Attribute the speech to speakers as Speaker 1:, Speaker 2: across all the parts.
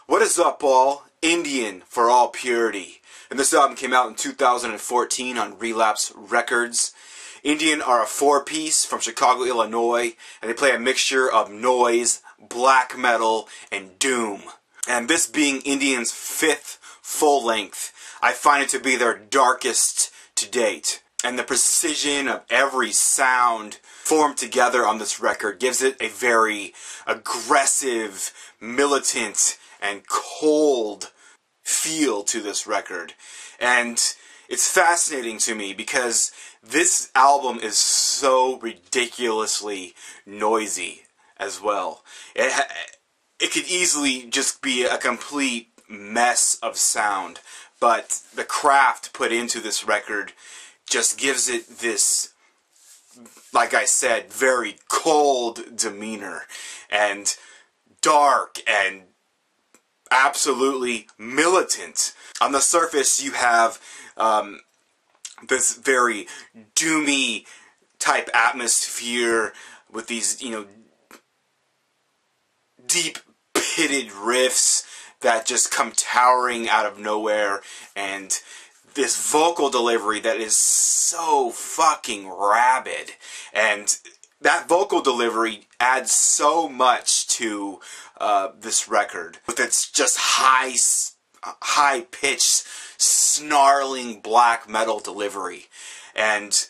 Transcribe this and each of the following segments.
Speaker 1: What is up, all? Indian for all purity. And this album came out in 2014 on Relapse Records. Indian are a four-piece from Chicago, Illinois, and they play a mixture of noise, black metal, and doom. And this being Indian's fifth full-length, I find it to be their darkest to date. And the precision of every sound formed together on this record gives it a very aggressive, militant, and cold feel to this record. And it's fascinating to me because this album is so ridiculously noisy as well. It could easily just be a complete mess of sound, but the craft put into this record just gives it this, like I said, very cold demeanor and dark and absolutely militant. On the surface, you have this very doomy type atmosphere with these, deep pitted riffs that just come towering out of nowhere, and this vocal delivery that is so fucking rabid. And that vocal delivery adds so much to this record with its just high-pitched, snarling black metal delivery. And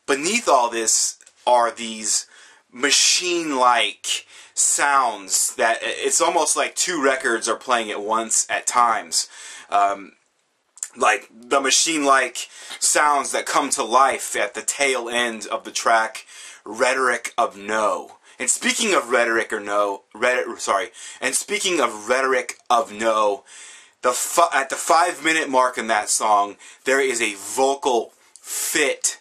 Speaker 1: beneath all this are these machine-like sounds that it's almost like two records are playing at once at times. Like the machine-like sounds that come to life at the tail end of the track Rhetoric of No. And speaking of Rhetoric of No, at the 5-minute mark in that song, there is a vocal fit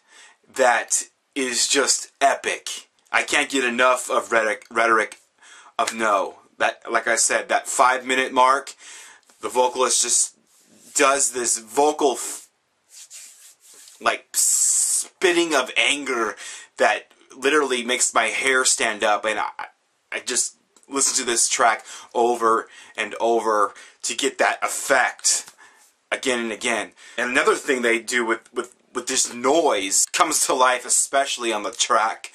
Speaker 1: that is just epic. I can't get enough of Rhetoric of No. That, like I said, that 5-minute mark, the vocalist just does this vocal like spitting of anger that literally makes my hair stand up, and I just listen to this track over and over to get that effect again and again. And another thing they do with this noise comes to life, especially on the track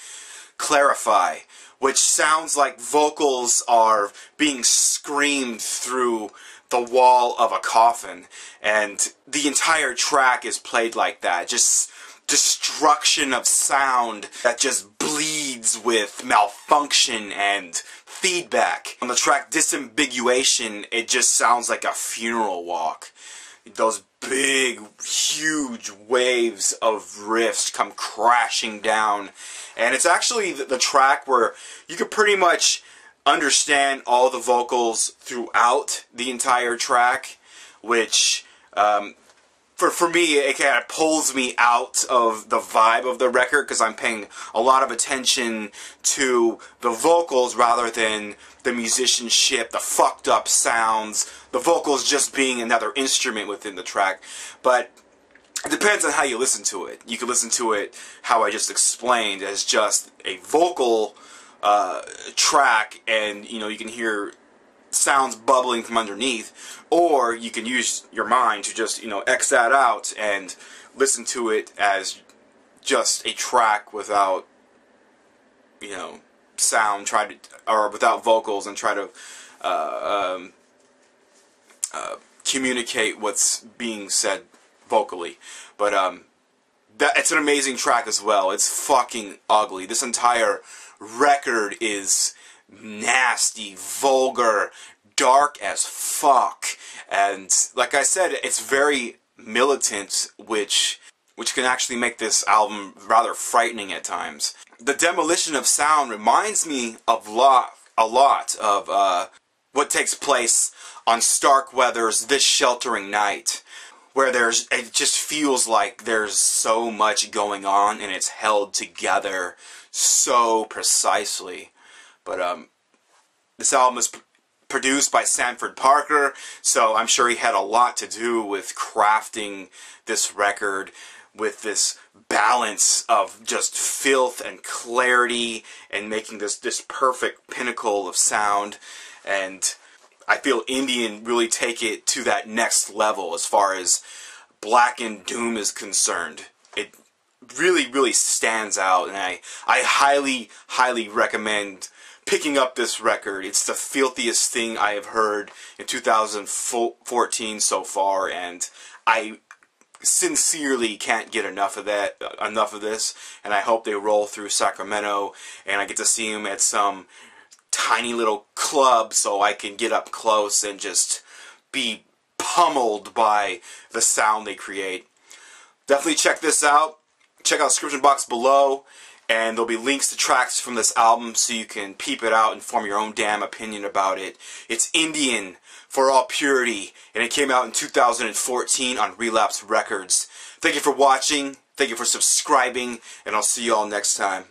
Speaker 1: Clarify, which sounds like vocals are being screamed through the wall of a coffin, and the entire track is played like that. Just destruction of sound that just bleeds with malfunction and feedback. On the track Disambiguation, it just sounds like a funeral walk. Those big, huge waves of riffs come crashing down, and it's actually the track where you could pretty much understand all the vocals throughout the entire track, which for me, it kind of pulls me out of the vibe of the record because I'm paying a lot of attention to the vocals rather than the musicianship, the fucked up sounds, the vocals just being another instrument within the track. But it depends on how you listen to it. You can listen to it how I just explained, as just a vocal track, and you can hear sounds bubbling from underneath, or you can use your mind to just X that out and listen to it as just a track without sound, or without vocals, and try to communicate what's being said vocally. But it's an amazing track as well. It's fucking ugly. This entire record is nasty, vulgar, dark as fuck, and like I said, it's very militant, which can actually make this album rather frightening at times. The demolition of sound reminds me of a lot of what takes place on Starkweather's This Sheltering Night, where it just feels like there's so much going on and it's held together so precisely. But this album is produced by Sanford Parker, so I'm sure he had a lot to do with crafting this record with this balance of just filth and clarity and making this perfect pinnacle of sound. And I feel Indian really take it to that next level as far as black and doom is concerned. It really, really stands out, and I highly, highly recommend picking up this record. It's the filthiest thing I have heard in 2014 so far, and I sincerely can't get enough of this, and I hope they roll through Sacramento, and I get to see them at some tiny little club so I can get up close and just be pummeled by the sound they create. Definitely check this out. Check out the description box below, and there'll be links to tracks from this album so you can peep it out and form your own damn opinion about it. It's Indian for all purity, and it came out in 2014 on Relapse Records. Thank you for watching. Thank you for subscribing, and I'll see you all next time.